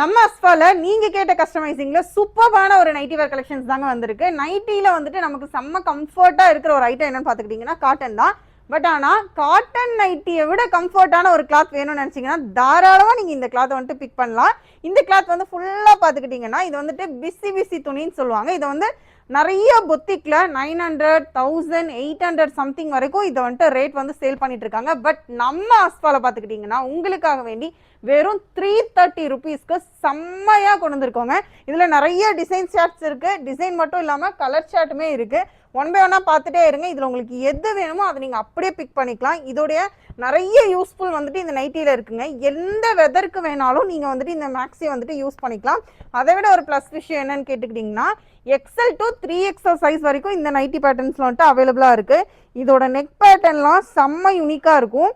நம்ம அஸ்பால நீங்க கேட்ட கஸ்டமைசிங்ல சூப்பரான ஒரு நைட்டி வேர் கலெக்ஷன்ஸ் தாங்க வந்திருக்கு. நைட்டில வந்துட்டு நமக்கு செம்ம கம்ஃபர்ட்டா இருக்கிற ஒரு ஐட்டம் என்னன்னு பாத்துக்கிட்டீங்கன்னா காட்டன் தான். பட் ஆனா காட்டன் நைட்டியை விட கம்ஃபர்ட்டான ஒரு கிளாத் வேணும்னு நினைச்சீங்கன்னா தாராளமா நீங்க இந்த கிளாத் வந்துட்டு பிக் பண்ணலாம். இந்த கிளாத் வந்து ஃபுல்லா பாத்துக்கிட்டீங்கன்னா இது வந்துட்டு பிசி பிசி துணின்னு சொல்லுவாங்க. இதை வந்து நிறைய பொத்திக்ல 900, 1000, 800 சம்திங் வரைக்கும் இதை வந்துட்டு ரேட் வந்து சேல் பண்ணிட்டு இருக்காங்க. பட் நம்ம அஸ்பால பாத்துக்கிட்டீங்கன்னா உங்களுக்காக வேண்டி வெறும் 330 rupeesக்கு செம்மையா கொண்டு வந்திருக்கோங்க. இதுல நிறைய டிசைன் ஷார்ட்ஸ் இருக்கு. டிசைன் மட்டும் இல்லாம கலர் ஷார்ட்டுமே இருக்கு. ஒன் பை ஒன்னா பார்த்துட்டே இருங்க. இதுல உங்களுக்கு எது வேணுமோ அதை நீங்க அப்படியே பிக் பண்ணிக்கலாம். இதோடைய நிறைய யூஸ்ஃபுல் வந்துட்டு இந்த நைட்டில இருக்குங்க. எந்த வெதருக்கு வேணாலும் நீங்க வந்துட்டு இந்த மேக்ஸியை வந்துட்டு யூஸ் பண்ணிக்கலாம். அதை விட ஒரு பிளஸ் விஷயம் என்னன்னு கேட்டுக்கிட்டீங்கன்னா XL to 3XL சைஸ் வரைக்கும் இந்த நைட்டி பேட்டர்ன்ஸ்ல வந்துட்டு அவைலபிளா இருக்கு. இதோட நெக் பேட்டர்ன்லாம் செம்ம யூனிக்கா இருக்கும்.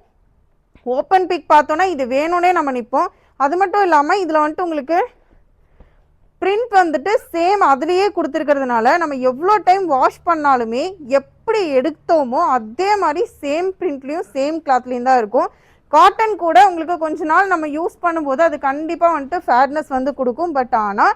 ஓப்பன் பிக் பார்த்தோன்னா இது வேணும்னே நம்ம நிற்போம். அது மட்டும் இல்லாமல் இதில் வந்துட்டு உங்களுக்கு பிரிண்ட் வந்துட்டு சேம் அதுலேயே கொடுத்துருக்கிறதுனால நம்ம எவ்வளோ டைம் வாஷ் பண்ணாலுமே எப்படி எடுத்தோமோ அதே மாதிரி சேம் பிரிண்ட்லேயும் சேம் கிளாத்லேயும் தான் இருக்கும். காட்டன் கூட உங்களுக்கு கொஞ்ச நாள் நம்ம யூஸ் பண்ணும்போது அது கண்டிப்பாக வந்துட்டு ஃபேர்னஸ் வந்து கொடுக்கும். பட் ஆனால்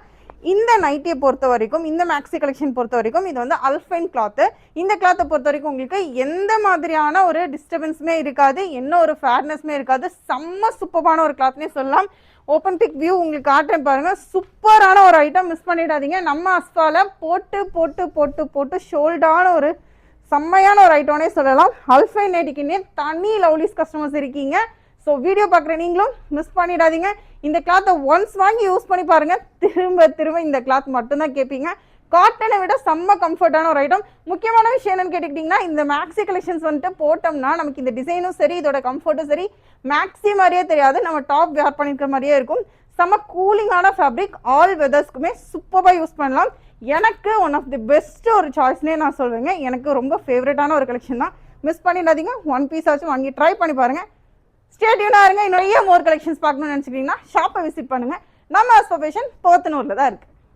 இந்த நைட்டியை பொறுத்த வரைக்கும், இந்த மேக்ஸி கலெக்ஷன் பொறுத்த வரைக்கும் இது வந்து அல்ஃபைன் கிளாத்து. இந்த கிளாத்தை பொறுத்த வரைக்கும் உங்களுக்கு எந்த மாதிரியான ஒரு டிஸ்டர்பன்ஸுமே இருக்காது, என்ன ஒரு ஃபேர்னஸ்மே இருக்காது. செம்ம சூப்பரான ஒரு கிளாத்னே சொல்லலாம். ஓப்பன் பிக் வியூ உங்களுக்கு காட்டுறேன் பாருங்க. சூப்பரான ஒரு ஐட்டம், மிஸ் பண்ணிடாதீங்க. நம்ம அஸ்பால போட்டு போட்டு போட்டு போட்டு ஷோல்டான ஒரு செம்மையான ஒரு ஐட்டம்னே சொல்லலாம். அல்ஃபைன் நைட்டிக்குன்னே தனி லவ்லிஸ் கஸ்டமர்ஸ் இருக்கீங்க. ஸோ வீடியோ பார்க்குற நீங்களும் மிஸ் பண்ணிடாதீங்க. இந்த கிளாத்தை ஒன்ஸ் வாங்கி யூஸ் பண்ணி பாருங்க, திரும்ப திரும்ப இந்த கிளாத் மட்டும்தான் கேட்பீங்க. காட்டனை விட செம்ம கம்ஃபர்ட்டான ஒரு ஐட்டம். முக்கியமான விஷயம் என்னன்னு கேட்டுக்கிட்டிங்கன்னா இந்த மேக்ஸி கலெக்ஷன்ஸ் வந்துட்டு போட்டோம்னா நமக்கு இந்த டிசைனும் சரி இதோட கம்ஃபர்ட்டும் சரி மேக்ஸி மாதிரியே தெரியாது, நம்ம டாப் வேர் பண்ணிருக்கிற மாதிரியே இருக்கும். செம்ம கூலிங்கான ஃபேப்ரிக், ஆல் வெதர்ஸ்க்குமே சூப்பராக யூஸ் பண்ணலாம். எனக்கு ஒன் ஆஃப் தி பெஸ்ட் ஒரு சாய்ஸ்னே நான் சொல்லுவேங்க. எனக்கு ரொம்ப ஃபேவரட்டான ஒரு கலெக்ஷன் தான். மிஸ் பண்ணிடாதீங்க. ஒன் பீஸ் ஆச்சும் வாங்கி ட்ரை பண்ணி பாருங்க. ஸ்டே டியூனா இருங்க. நிறைய மோர் கலெக்ஷன்ஸ் பார்க்கணும்னு நினச்சிக்கிட்டீங்கன்னா ஷாப்பை விசிட் பண்ணுங்க. நம்ம அஸ்பா ஃபேஷன் போத்தனூர்ல தான் இருக்கு.